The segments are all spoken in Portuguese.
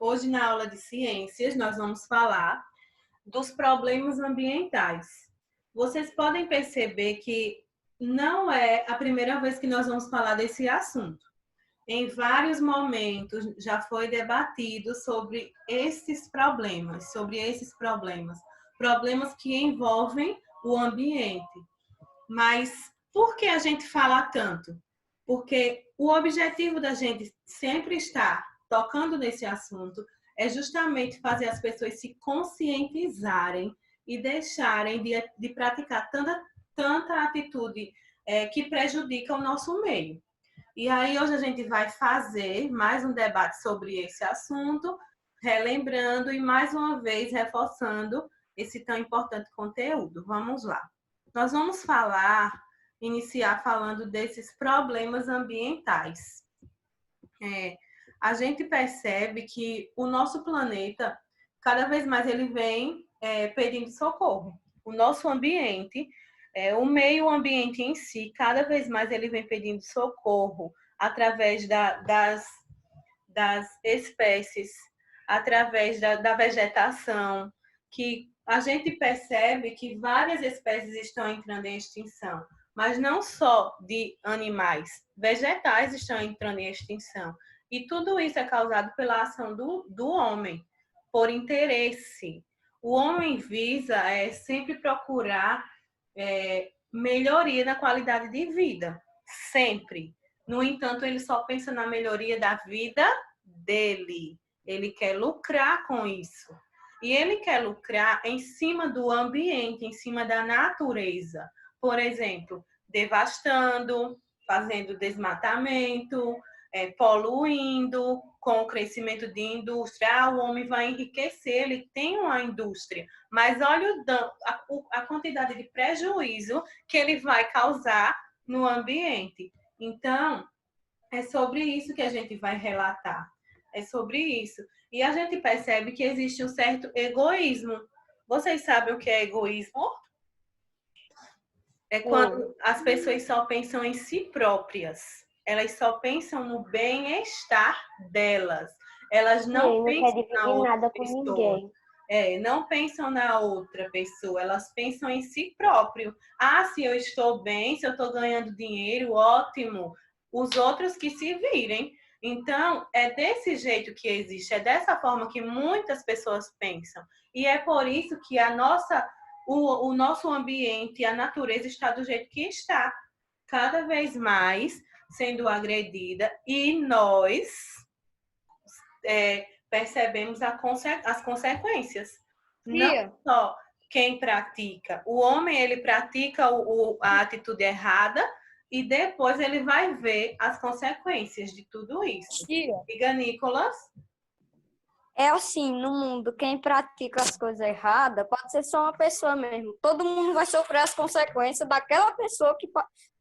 Hoje, na aula de ciências, nós vamos falar dos problemas ambientais. Vocês podem perceber que não é a primeira vez que nós vamos falar desse assunto. Em vários momentos já foi debatido sobre esses problemas que envolvem o ambiente. Mas por que a gente fala tanto? Porque o objetivo da gente sempre estar tocando nesse assunto é justamente fazer as pessoas se conscientizarem e deixarem de praticar tanta atitude que prejudica o nosso meio. E aí hoje a gente vai fazer mais um debate sobre esse assunto, relembrando e mais uma vez reforçando esse tão importante conteúdo. Vamos lá. Nós vamos iniciar falando desses problemas ambientais. A gente percebe que o nosso planeta, cada vez mais ele vem pedindo socorro. O nosso ambiente, o meio ambiente em si, cada vez mais ele vem pedindo socorro através das espécies, através da vegetação, que a gente percebe que várias espécies estão entrando em extinção, mas não só de animais, vegetais estão entrando em extinção. E tudo isso é causado pela ação do homem, por interesse. O homem visa sempre procurar melhoria na qualidade de vida, sempre. No entanto, ele só pensa na melhoria da vida dele. Ele quer lucrar com isso. E ele quer lucrar em cima do ambiente, em cima da natureza. Por exemplo, devastando, fazendo desmatamento, poluindo, com o crescimento de indústria. O homem vai enriquecer, ele tem uma indústria. Mas olha a quantidade de prejuízo que ele vai causar no ambiente. Então, é sobre isso que a gente vai relatar. É sobre isso. E a gente percebe que existe um certo egoísmo. Vocês sabem o que é egoísmo? É quando as pessoas só pensam em si próprias. Elas só pensam no bem-estar delas. Elas não pensam na outra pessoa. Não pensam na outra pessoa. Elas pensam em si próprio. Ah, se eu estou bem, se eu estou ganhando dinheiro, ótimo. Os outros que se virem. Então, é desse jeito que existe. É dessa forma que muitas pessoas pensam. E é por isso que o nosso ambiente, a natureza está do jeito que está, cada vez mais sendo agredida, e nós percebemos as consequências. Tia. Não só quem pratica. O homem, ele pratica a atitude errada e depois ele vai ver as consequências de tudo isso. Tia. Diga, Nicolas. É assim, no mundo, quem pratica as coisas erradas pode ser só uma pessoa mesmo. Todo mundo vai sofrer as consequências daquela pessoa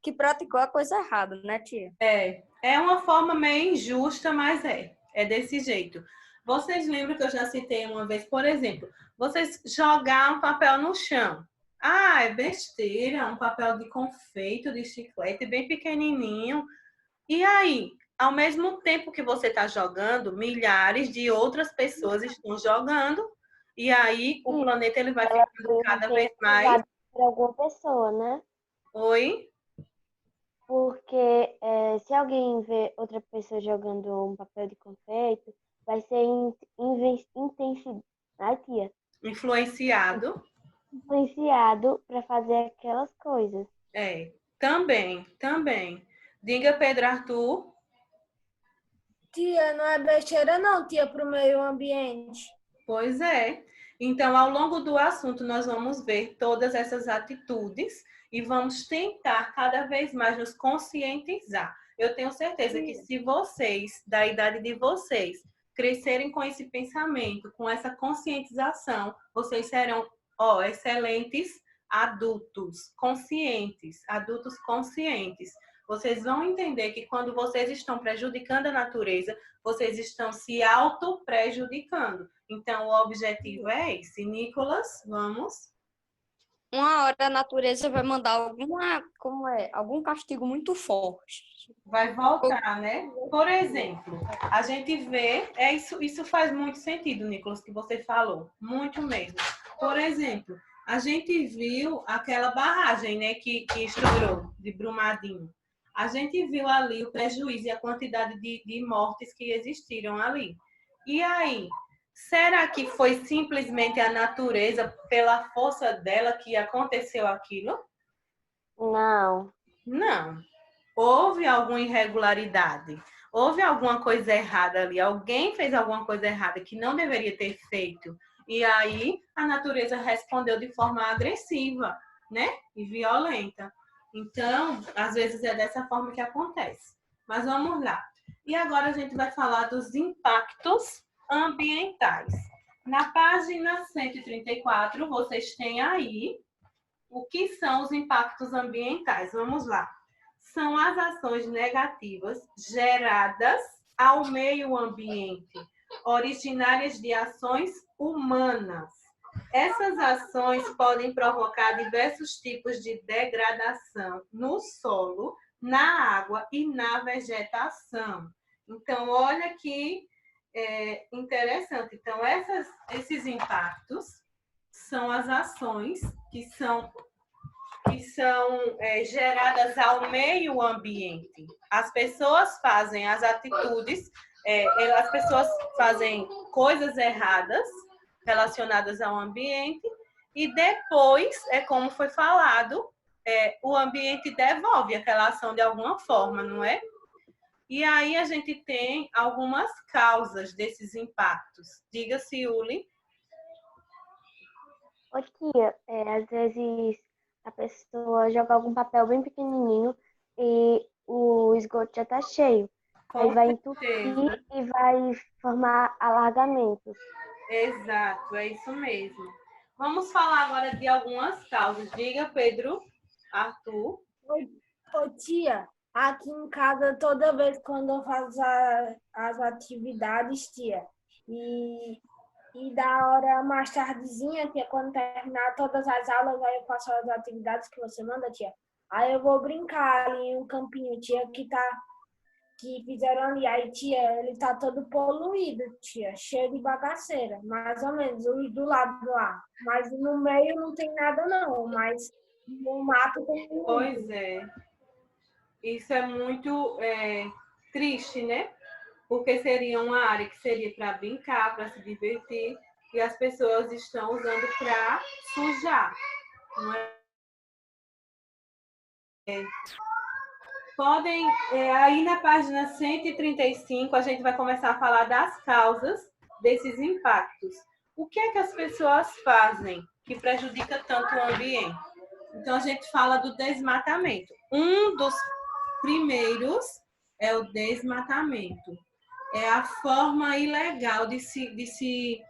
que praticou a coisa errada, né, tia? É uma forma meio injusta, mas é desse jeito. Vocês lembram que eu já citei uma vez, por exemplo, vocês jogar um papel no chão. Ah, é besteira, um papel de confeito, de chiclete, bem pequenininho. E aí, ao mesmo tempo que você está jogando, milhares de outras pessoas estão jogando, e aí o planeta ele vai ficando cada vez mais... Por alguma pessoa, né? Oi? Porque se alguém vê outra pessoa jogando um papel de confeito, vai ser influenciado para fazer aquelas coisas. Também. Diga, Pedro Arthur. Tia, não é besteira não, tia, para o meio ambiente. Pois é. Então, ao longo do assunto, nós vamos ver todas essas atitudes e vamos tentar cada vez mais nos conscientizar. Eu tenho certeza que se vocês, da idade de vocês, crescerem com esse pensamento, com essa conscientização, vocês serão excelentes adultos conscientes. Vocês vão entender que quando vocês estão prejudicando a natureza, vocês estão se auto-prejudicando. Então, o objetivo é esse. Nicolas, vamos? uma hora a natureza vai mandar algum castigo muito forte. Vai voltar, né? Por exemplo, a gente vê, isso faz muito sentido, Nicolas, que você falou, muito mesmo. Por exemplo, a gente viu aquela barragem, né, que estourou de Brumadinho. A gente viu ali o prejuízo e a quantidade de mortes que existiram ali. E aí, será que foi simplesmente a natureza, pela força dela, que aconteceu aquilo? Não. Não. Houve alguma irregularidade, houve alguma coisa errada ali, alguém fez alguma coisa errada que não deveria ter feito. E aí a natureza respondeu de forma agressiva, né? E violenta. Então, às vezes é dessa forma que acontece. Mas vamos lá. E agora a gente vai falar dos impactos ambientais. Na página 134, vocês têm aí o que são os impactos ambientais. Vamos lá. São as ações negativas geradas ao meio ambiente, originárias de ações humanas. Essas ações podem provocar diversos tipos de degradação no solo, na água e na vegetação. Então, olha que interessante. Então, esses impactos são as ações que são geradas ao meio ambiente. As pessoas fazem as atitudes, as pessoas fazem coisas erradas relacionadas ao ambiente e depois, como foi falado, o ambiente devolve aquela ação de alguma forma, não é? E aí a gente tem algumas causas desses impactos. Diga-se, Uli. Ô, tia, às vezes a pessoa joga algum papel bem pequenininho e o esgoto já tá cheio. Aí Com vai certeza. entupir e vai formar alagamentos. Exato, é isso mesmo. Vamos falar agora de algumas causas. Diga, Pedro, Arthur. Ô, tia, aqui em casa, toda vez quando eu faço as atividades, tia, e da hora mais tardezinha, tia, quando terminar todas as aulas, aí eu faço as atividades que você manda, tia. Aí eu vou brincar ali em um campinho, tia, que fizeram ali. Aí, tia, ele tá todo poluído, tia, cheio de bagaceira, mais ou menos, do lado lá. Mas no meio não tem nada, não, mas no mato tem muito. Pois é. Isso é muito triste, né? Porque seria uma área que seria para brincar, para se divertir, e as pessoas estão usando para sujar, não é? Podem, aí na página 135, a gente vai começar a falar das causas desses impactos. O que é que as pessoas fazem que prejudica tanto o ambiente? Então, a gente fala do desmatamento. Um dos primeiros é o desmatamento. É a forma ilegal de se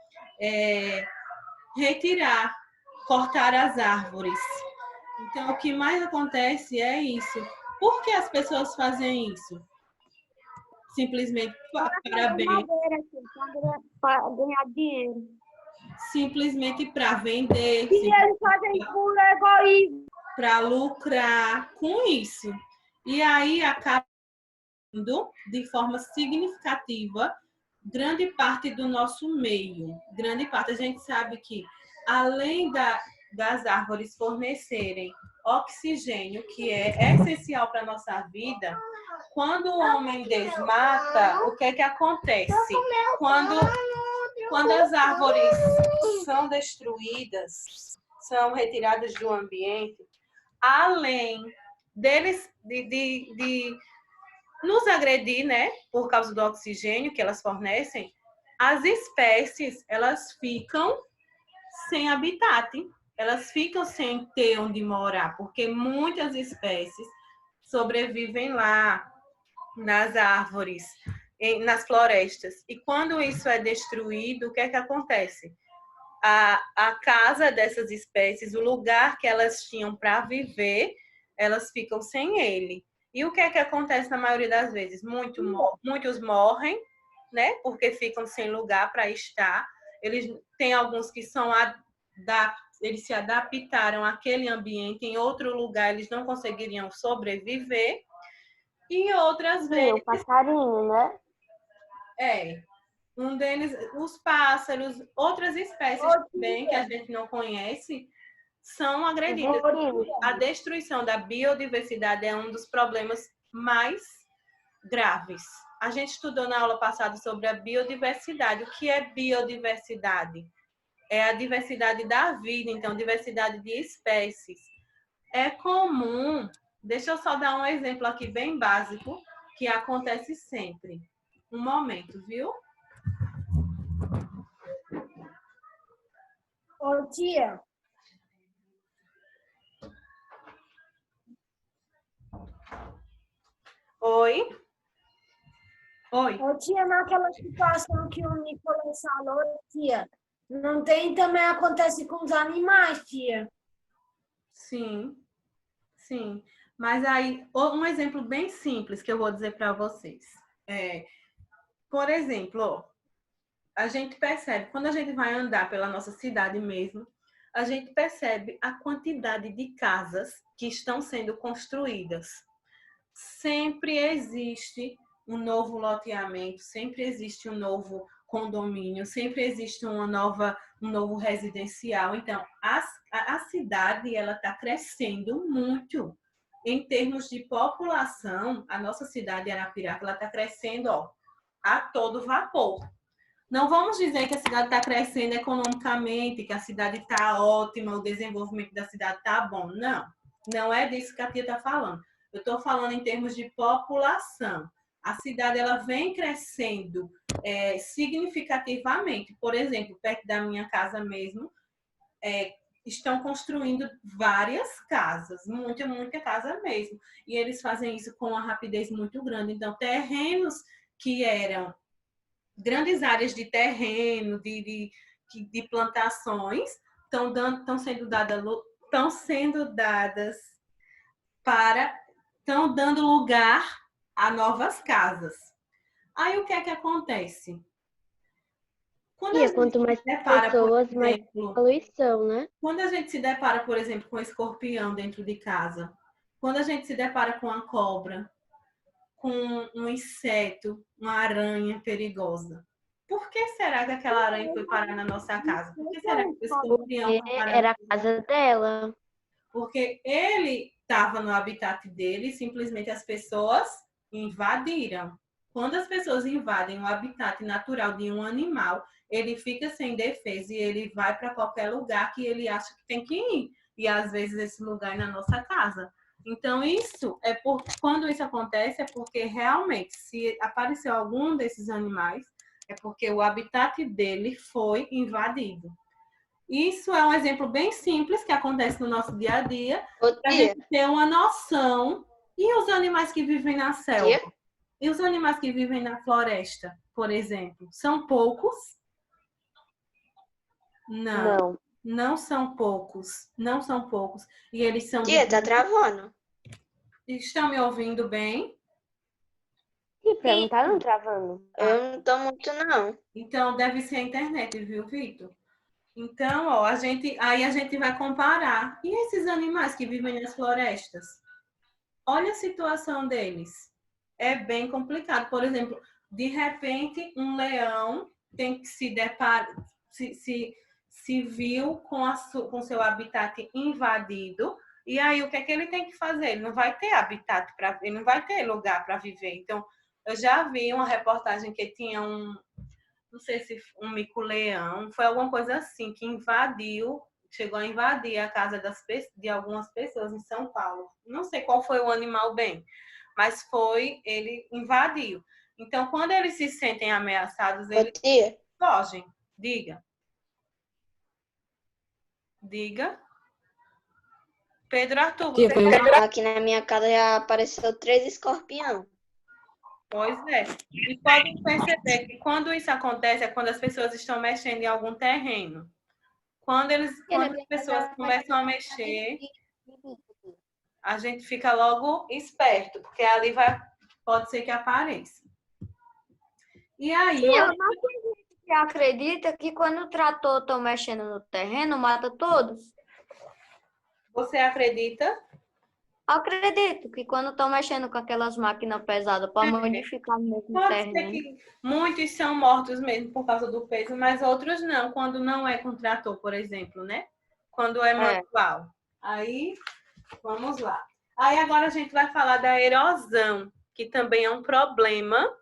retirar, cortar as árvores. Então, o que mais acontece é isso. Por que as pessoas fazem isso? Simplesmente para bem, Para ganhar dinheiro. simplesmente para vender, E eles fazem por egoísmo. para lucrar com isso. E aí acaba de forma significativa grande parte do nosso meio. Grande parte. A gente sabe que, além das árvores fornecerem oxigênio, que é essencial para a nossa vida, quando o homem desmata, o que é que acontece? Quando as árvores são destruídas, são retiradas do ambiente, além deles de nos agredir, né, por causa do oxigênio que elas fornecem, as espécies, elas ficam sem habitat, elas ficam sem ter onde morar, porque muitas espécies sobrevivem lá, nas árvores, nas florestas. E quando isso é destruído, o que é que acontece? A casa dessas espécies, o lugar que elas tinham para viver, elas ficam sem ele. E o que é que acontece na maioria das vezes? Muitos morrem, né? Porque ficam sem lugar para estar. Eles têm alguns que são eles se adaptaram àquele ambiente, em outro lugar eles não conseguiriam sobreviver, e outras Sim, vezes, o passarinho, né? um deles, os pássaros, outras espécies Ô, também que a tia, gente não conhece, são agredidas. Por isso. A destruição da biodiversidade é um dos problemas mais graves. A gente estudou na aula passada sobre a biodiversidade. O que é biodiversidade? É a diversidade da vida, então, diversidade de espécies. É comum, deixa eu só dar um exemplo aqui bem básico, que acontece sempre. Um momento, viu? ô, tia, Oi? Oi? ô, tia, naquela situação que o Nicolas falou, tia, não tem também acontece com os animais, tia. Sim, sim. Mas aí, um exemplo bem simples que eu vou dizer para vocês. Por exemplo, ó, a gente percebe, quando a gente vai andar pela nossa cidade mesmo, a gente percebe a quantidade de casas que estão sendo construídas. Sempre existe um novo loteamento, sempre existe um novo condomínio, sempre existe um novo residencial. Então, a cidade ela está crescendo muito. Em termos de população, a nossa cidade Arapiraca ela está crescendo, ó, a todo vapor. Não vamos dizer que a cidade está crescendo economicamente, que a cidade está ótima, o desenvolvimento da cidade está bom. Não, não é disso que a tia está falando. Eu estou falando em termos de população. A cidade ela vem crescendo significativamente. Por exemplo, perto da minha casa mesmo, estão construindo várias casas, muita casa mesmo. E eles fazem isso com uma rapidez muito grande. Então, terrenos que eram grandes áreas de terreno, de plantações, estão sendo dadas para, estão dando lugar a novas casas. Aí o que é que acontece? Quando a Tia, gente quanto mais se depara, por pessoas, mais exemplo, poluição, né? quando a gente se depara, por exemplo, com um escorpião dentro de casa, quando a gente se depara com uma cobra, com um inseto, uma aranha perigosa, por que será que aquela aranha foi parar na nossa casa? Por que será que o escorpião Porque foi parar na era a nossa casa? casa dela. Porque ele estava no habitat dele e simplesmente as pessoas invadiram. Quando as pessoas invadem o habitat natural de um animal, ele fica sem defesa e ele vai para qualquer lugar que ele acha que tem que ir. E às vezes esse lugar é na nossa casa. Então, quando isso acontece, é porque realmente, se apareceu algum desses animais, é porque o habitat dele foi invadido. Isso é um exemplo bem simples que acontece no nosso dia a dia, Ô, para a tia, gente ter uma noção. E os animais que vivem na selva? tia, E os animais que vivem na floresta, por exemplo? São poucos? Não, Não. não são poucos. Não são poucos. E eles são tia, tá travando. Estão me ouvindo bem? Sim, pra não tá não travando. Eu não tô muito, não. Então, deve ser a internet, viu, Vitor? Então, ó, aí a gente vai comparar. E esses animais que vivem nas florestas? Olha a situação deles. É bem complicado. Por exemplo, de repente, um leão tem que se deparar, se viu com seu habitat invadido. E aí, o que é que ele tem que fazer? Ele não vai ter habitat ele não vai ter lugar para viver. Então, eu já vi uma reportagem que tinha não sei se um mico-leão, foi alguma coisa assim, que chegou a invadir a casa de algumas pessoas em São Paulo. Não sei qual foi o animal bem, mas ele invadiu. Então, quando eles se sentem ameaçados, Ô, eles tia, fogem. Diga. Diga. Pedro Arthur, você aqui na minha casa já apareceu 3 escorpião. Pois é. E podem perceber que quando isso acontece é quando as pessoas estão mexendo em algum terreno. Quando as pessoas começam a mexer, a gente fica logo esperto, porque pode ser que apareça. E aí, Tia, mas tem gente que Você acredita que quando o trator está mexendo no terreno, mata todos? Você acredita? Acredito que quando estão mexendo com aquelas máquinas pesadas para modificar mesmo o Pode ser terreno. que muitos são mortos mesmo por causa do peso, mas outros não, quando não é com trator, por exemplo, né? Quando é manual. Aí, vamos lá. Aí agora a gente vai falar da erosão, que também é um problema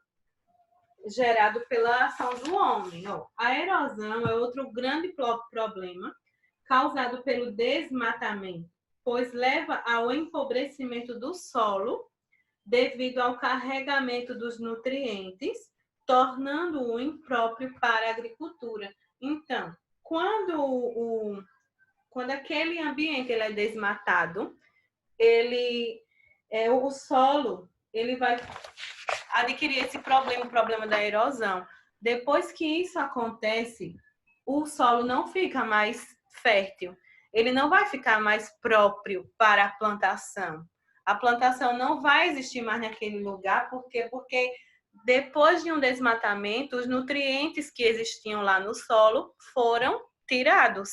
gerado pela ação do homem. Ó, a erosão é outro grande problema causado pelo desmatamento, pois leva ao empobrecimento do solo devido ao carregamento dos nutrientes, tornando-o impróprio para a agricultura. Então, quando aquele ambiente ele é desmatado, o solo ele vai adquirir esse problema, o problema da erosão. Depois que isso acontece, o solo não fica mais fértil, ele não vai ficar mais próprio para a plantação. A plantação não vai existir mais naquele lugar, porque depois de um desmatamento, os nutrientes que existiam lá no solo foram tirados.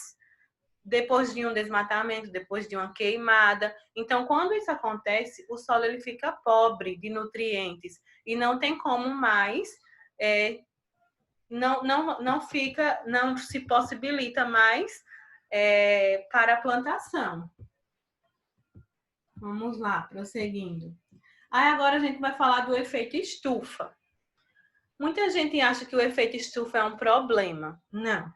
Depois de um desmatamento, depois de uma queimada. Então, quando isso acontece, o solo ele fica pobre de nutrientes e não tem como mais, não se possibilita mais para a plantação. Vamos lá, prosseguindo. Aí agora a gente vai falar do efeito estufa. Muita gente acha que o efeito estufa é um problema. Não.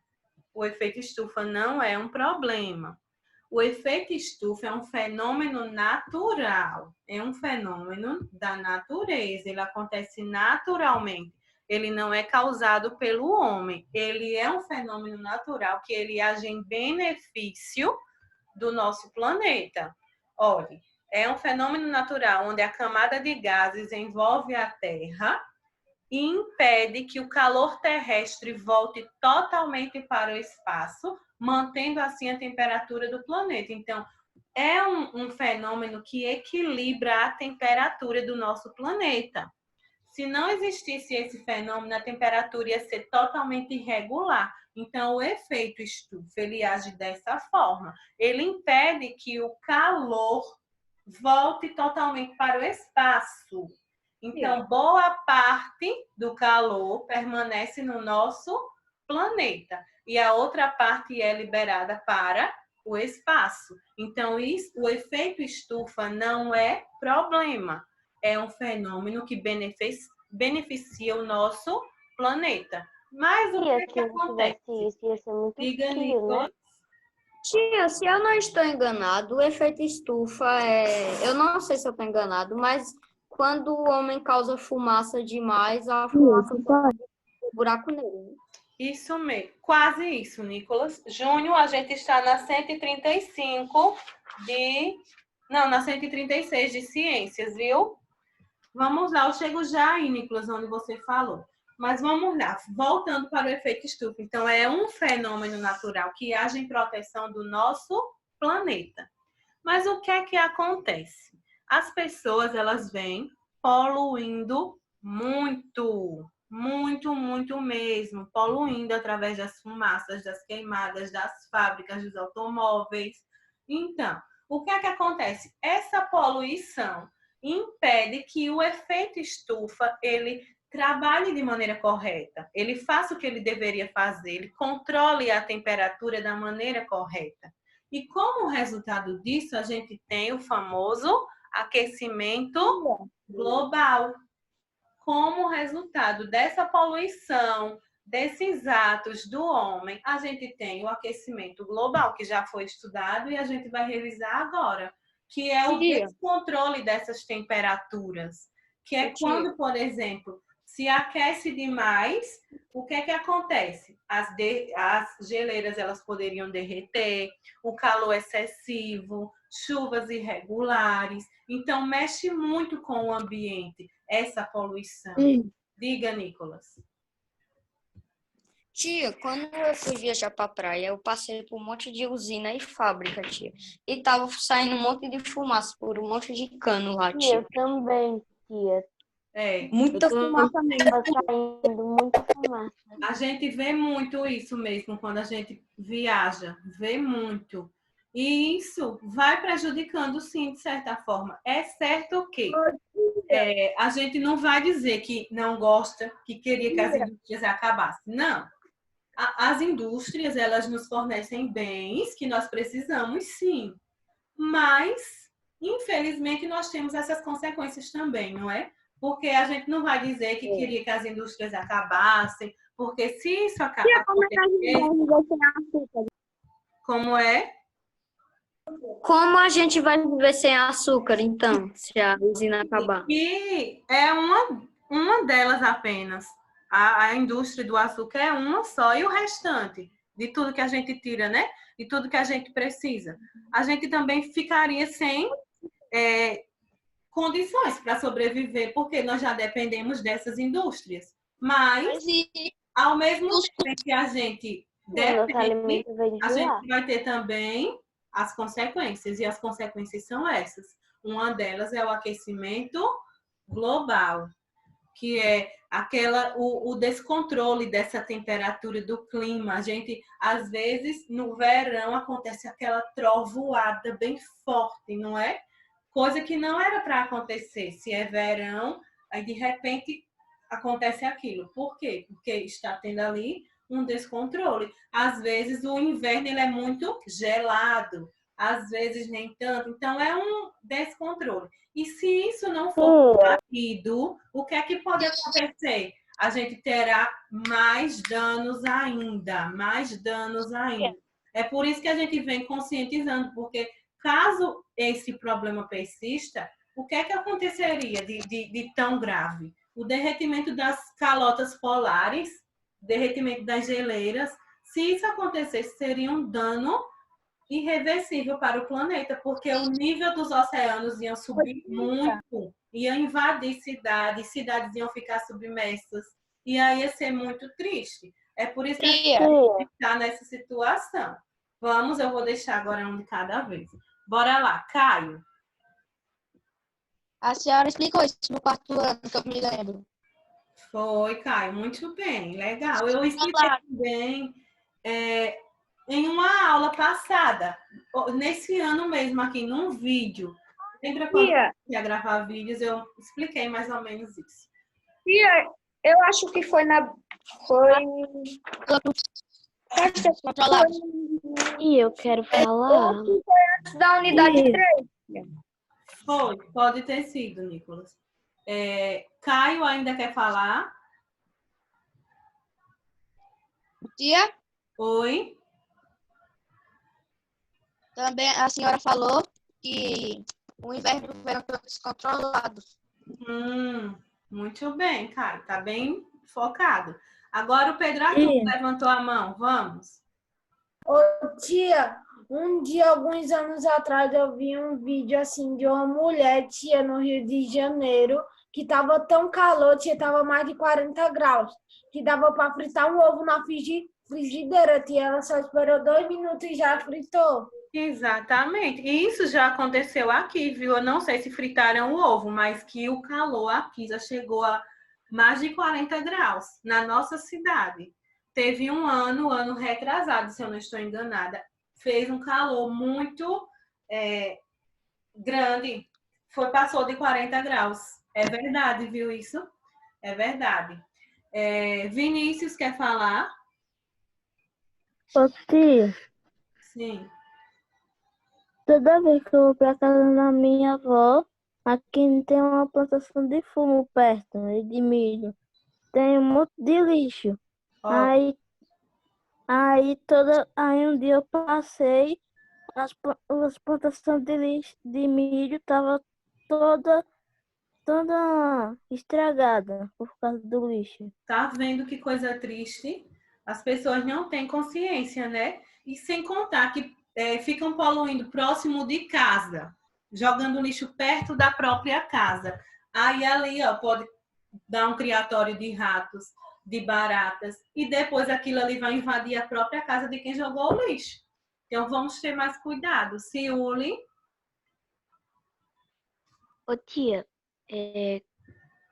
O efeito estufa não é um problema. O efeito estufa é um fenômeno natural, é um fenômeno da natureza, ele acontece naturalmente, ele não é causado pelo homem, ele é um fenômeno natural que ele age em benefício do nosso planeta. Olha, é um fenômeno natural onde a camada de gases envolve a Terra e impede que o calor terrestre volte totalmente para o espaço, mantendo assim a temperatura do planeta. Então, é um fenômeno que equilibra a temperatura do nosso planeta. Se não existisse esse fenômeno, a temperatura ia ser totalmente irregular. Então, o efeito estufa, ele age dessa forma. Ele impede que o calor volte totalmente para o espaço. Então, boa parte do calor permanece no nosso planeta e a outra parte é liberada para o espaço. Então, o efeito estufa não é problema, é um fenômeno que beneficia o nosso planeta. Mas o que acontece? Isso ia ser muito Diga, frio, Nicolas. né? Tia, se eu não estou enganado, o efeito estufa eu não sei se eu estou enganado, mas quando o homem causa fumaça demais, a fumaça pode um buraco negro. Isso mesmo, quase isso, Nicolas. Júnior, a gente está na 135 na 136 de ciências, viu? Vamos lá, eu chego já aí, Nicolas, onde você falou. Mas vamos lá, voltando para o efeito estufa. Então, é um fenômeno natural que age em proteção do nosso planeta. Mas o que é que acontece? As pessoas, elas vêm poluindo muito mesmo, poluindo através das fumaças, das queimadas, das fábricas, dos automóveis. Então, o que é que acontece? Essa poluição impede que o efeito estufa, ele trabalhe de maneira correta, ele faça o que ele deveria fazer, ele controle a temperatura da maneira correta. E como resultado disso, a gente tem o famoso aquecimento global. Como resultado dessa poluição, desses atos do homem, a gente tem o aquecimento global, que já foi estudado e a gente vai revisar agora, que é o descontrole dessas temperaturas, que é quando, por exemplo, se aquece demais, o que é que acontece? As geleiras elas poderiam derreter, o calor excessivo, chuvas irregulares. Então, mexe muito com o ambiente, essa poluição. Diga, Nicolas. Tia, quando eu fui viajar pra praia, eu passei por um monte de usina e fábrica, tia. E tava saindo um monte de fumaça por um monte de cano lá, tia. Eu também, tia. Muita fumaça mesmo. Tá saindo muita fumaça. A gente vê muito isso mesmo quando a gente viaja, vê muito. E isso vai prejudicando, sim, de certa forma. É certo que a gente não vai dizer que não gosta, que queria que as indústrias acabassem. Não. As indústrias, elas nos fornecem bens que nós precisamos, sim. Mas, infelizmente, nós temos essas consequências também, não é? Porque a gente não vai dizer que queria que as indústrias acabassem, porque se isso acontecer, como é? Como a gente vai viver sem açúcar, então, se a usina acabar? E é uma delas apenas. A indústria do açúcar é uma só, e o restante de tudo que a gente tira, né? De tudo que a gente precisa. A gente também ficaria sem condições para sobreviver, porque nós já dependemos dessas indústrias. Mas, ao mesmo tempo que a gente depende, a gente vai ter também as consequências, e as consequências são essas. Uma delas é o aquecimento global, que é o descontrole dessa temperatura do clima. A gente, às vezes, no verão, acontece aquela trovoada bem forte, não é? Coisa que não era para acontecer. Se é verão, aí de repente acontece aquilo. Por quê? Porque está tendo ali um descontrole. Às vezes o inverno ele é muito gelado, às vezes nem tanto. Então é um descontrole. E se isso não for combatido, o que é que pode acontecer? A gente terá mais danos ainda, mais danos ainda. É por isso que a gente vem conscientizando, porque caso esse problema persista, o que é que aconteceria de tão grave? O derretimento das calotas polares, derretimento das geleiras. Se isso acontecesse, seria um dano irreversível para o planeta, porque o nível dos oceanos ia subir muito, ia invadir cidades, cidades iam ficar submersas, e aí ia ser muito triste. É por isso que a gente está nessa situação. Vamos, eu vou deixar agora um de cada vez. Bora lá, Caio. A senhora explicou isso no quarto ano, que eu me lembro. Foi, Caio, muito bem, legal. Eu expliquei também em uma aula passada, nesse ano mesmo aqui, num vídeo. Lembra quando eu ia gravar vídeos, eu expliquei mais ou menos isso. Eu acho que foi na. E eu quero falar. Da unidade 3. Foi, pode ter sido, Nicolas. Caio ainda quer falar? Tia, Oi? também a senhora falou que o inverno e o verão estão descontrolados. Muito bem, Caio. Tá bem focado. Agora o Pedro Arthur levantou a mão. Vamos. Ô, tia, um dia, alguns anos atrás, eu vi um vídeo assim de uma mulher, tia, no Rio de Janeiro, que tava tão calor, tia, tava mais de 40 graus, que dava para fritar um ovo na frigideira, tia. Ela só esperou 2 minutos e já fritou. Exatamente. E isso já aconteceu aqui, viu? Eu não sei se fritaram o ovo, mas que o calor aqui já chegou a mais de 40 graus na nossa cidade. Teve um ano retrasado, se eu não estou enganada, fez um calor muito grande. Passou de 40 graus. É verdade, viu isso? É verdade. Vinícius quer falar? Ô, tia, Sim. toda vez que eu vou pra casa da minha avó, aqui tem uma plantação de fumo perto e de milho. Tem um monte de lixo. Ó, Aí um dia eu passei, as plantações de lixo de milho estavam toda estragada por causa do lixo. tá vendo que coisa triste? As pessoas não têm consciência, né? E sem contar que ficam poluindo próximo de casa, jogando lixo perto da própria casa. Aí ali, ó, pode dar um criatório de ratos, de baratas, e depois aquilo ali vai invadir a própria casa de quem jogou o lixo. Então vamos ter mais cuidado. Ciúle. Ô, tia,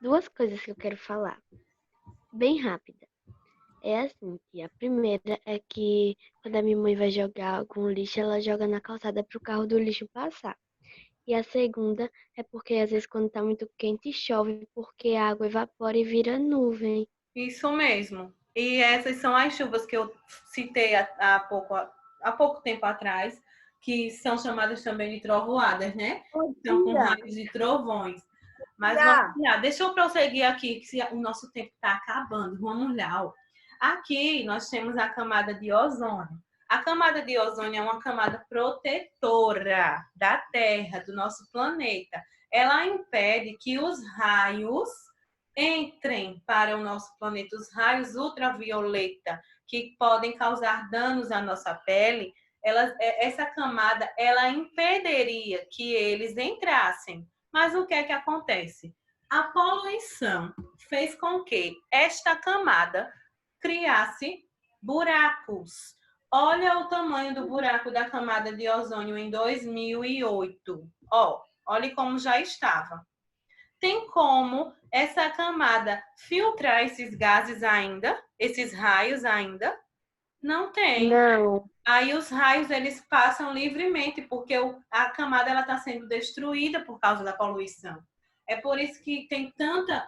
duas coisas que eu quero falar, bem rápida. É assim, tia. A primeira é que quando a minha mãe vai jogar algum lixo, ela joga na calçada para o carro do lixo passar. E a segunda é porque às vezes quando tá muito quente chove, porque a água evapora e vira nuvem. Isso mesmo. E essas são as chuvas que eu citei há pouco tempo atrás, que são chamadas também de trovoadas, né? Ô, São com tia, raios de trovões. Mas tia, vamos lá, deixa eu prosseguir aqui, que o nosso tempo está acabando. Vamos lá. Ó. Aqui nós temos a camada de ozônio. A camada de ozônio é uma camada protetora da Terra, do nosso planeta. Ela impede que os raios entrem para o nosso planeta, os raios ultravioleta, que podem causar danos à nossa pele. Essa camada, ela impediria que eles entrassem. Mas o que é que acontece? A poluição fez com que esta camada criasse buracos. Olha o tamanho do buraco da camada de ozônio em 2008. Olhe como já estava. Tem como essa camada filtrar esses gases ainda? Esses raios ainda? Não tem. Não. Aí os raios eles passam livremente, porque a camada está sendo destruída por causa da poluição. É por isso que tem tanta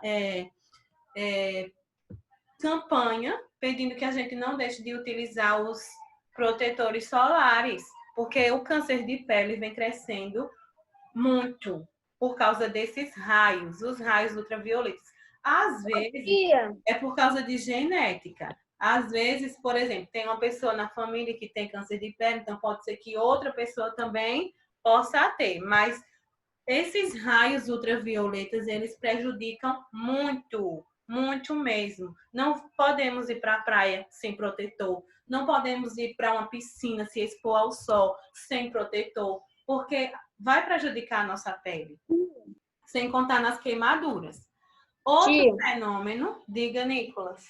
campanha pedindo que a gente não deixe de utilizar os protetores solares, porque o câncer de pele vem crescendo muito por causa desses raios, os raios ultravioletas. Às vezes, tia. é por causa de genética. Às vezes, por exemplo, tem uma pessoa na família que tem câncer de pele, então pode ser que outra pessoa também possa ter, mas esses raios ultravioletas, eles prejudicam muito, muito mesmo. Não podemos ir para a praia sem protetor, não podemos ir para uma piscina se expor ao sol sem protetor, porque vai prejudicar a nossa pele, sem contar nas queimaduras. Outro Tia, fenômeno, diga, Nicolas.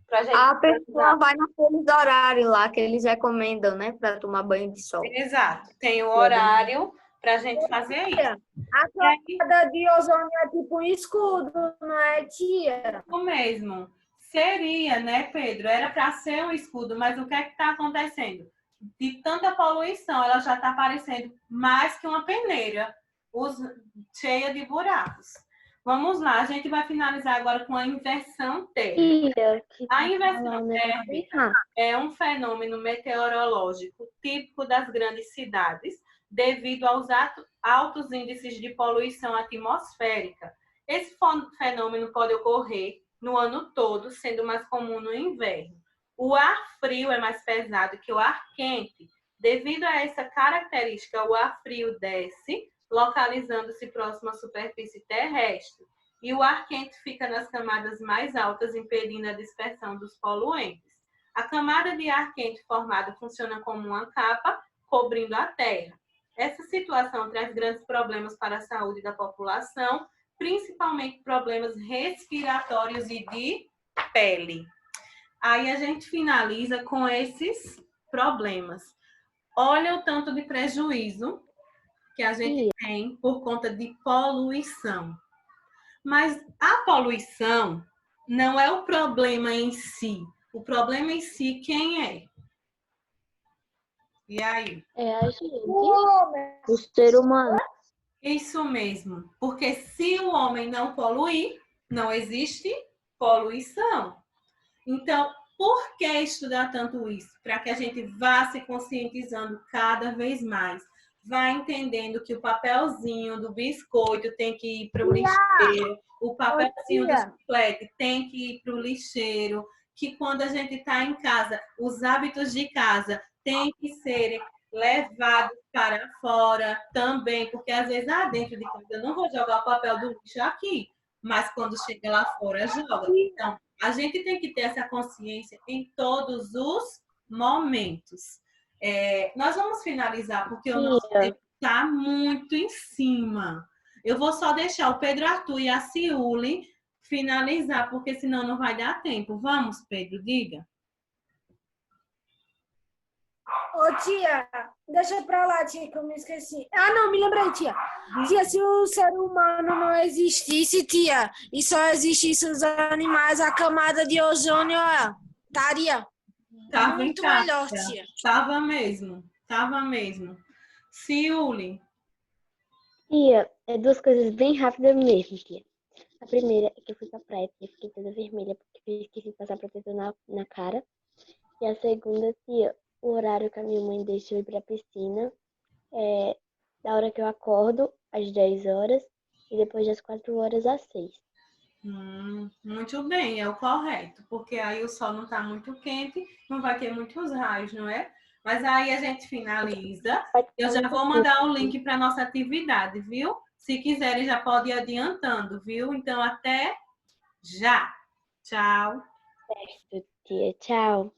Pra gente a pessoa finalizar. vai naqueles horários lá que eles recomendam, né, para tomar banho de sol. Exato, tem o horário para a gente fazer isso. Tia, a camada de ozônio é tipo um escudo, não é, tia? Isso mesmo. Seria, né, Pedro? Era para ser um escudo, mas o que é que está acontecendo? De tanta poluição, ela já está parecendo mais que uma peneira, cheia de buracos. Vamos lá, a gente vai finalizar agora com a inversão térmica. Tia, que A falar inversão um negócio bem térmica rápido. é um fenômeno meteorológico típico das grandes cidades, devido aos altos índices de poluição atmosférica. Esse fenômeno pode ocorrer no ano todo, sendo mais comum no inverno. O ar frio é mais pesado que o ar quente. Devido a essa característica, o ar frio desce, localizando-se próximo à superfície terrestre, e o ar quente fica nas camadas mais altas, impedindo a dispersão dos poluentes. A camada de ar quente formada funciona como uma capa cobrindo a Terra. Essa situação traz grandes problemas para a saúde da população, principalmente problemas respiratórios e de pele. Aí a gente finaliza com esses problemas. Olha o tanto de prejuízo que a gente tem por conta de poluição. Mas a poluição não é o problema em si. O problema em si, quem é? E aí? É a gente, O homem. o ser humano. Isso mesmo. Porque se o homem não poluir, não existe poluição. Então, por que estudar tanto isso? Para que a gente vá se conscientizando cada vez mais. Vá entendendo que o papelzinho do biscoito tem que ir para o lixeiro, o papelzinho do chiclete tem que ir para o lixeiro, que quando a gente está em casa, os hábitos de casa têm que serem levados para fora também, porque às vezes, dentro de casa, eu não vou jogar o papel do lixo aqui, mas quando chega lá fora, joga. Então, a gente tem que ter essa consciência em todos os momentos. Nós vamos finalizar, porque o nosso tempo está muito em cima. Eu vou só deixar o Pedro Arthur e a Ciuli finalizar, porque senão não vai dar tempo. Vamos, Pedro, diga. Ô, tia, deixa pra lá, tia, que eu me esqueci. Ah, não, me lembrei, tia. Tia, se o ser humano não existisse, tia, e só existissem os animais, a camada de ozônio, ó, estaria Tava muito intacta. melhor, tia. Tava mesmo. Tava mesmo. Ciúle. Tia, é duas coisas bem rápidas mesmo, tia. A primeira é que eu fui pra praia e fiquei toda vermelha porque eu esqueci de passar protetor na cara. E a segunda, tia, o horário que a minha mãe deixou ir pra piscina é da hora que eu acordo, às 10 horas, e depois das 4 horas às 6. Muito bem, é o correto, porque aí o sol não está muito quente, não vai ter muitos raios, não é? Mas aí a gente finaliza. Eu já vou mandar o link para nossa atividade, viu? Se quiserem, já pode ir adiantando, viu? Então, até já. Tchau. Certo, tia. Tchau.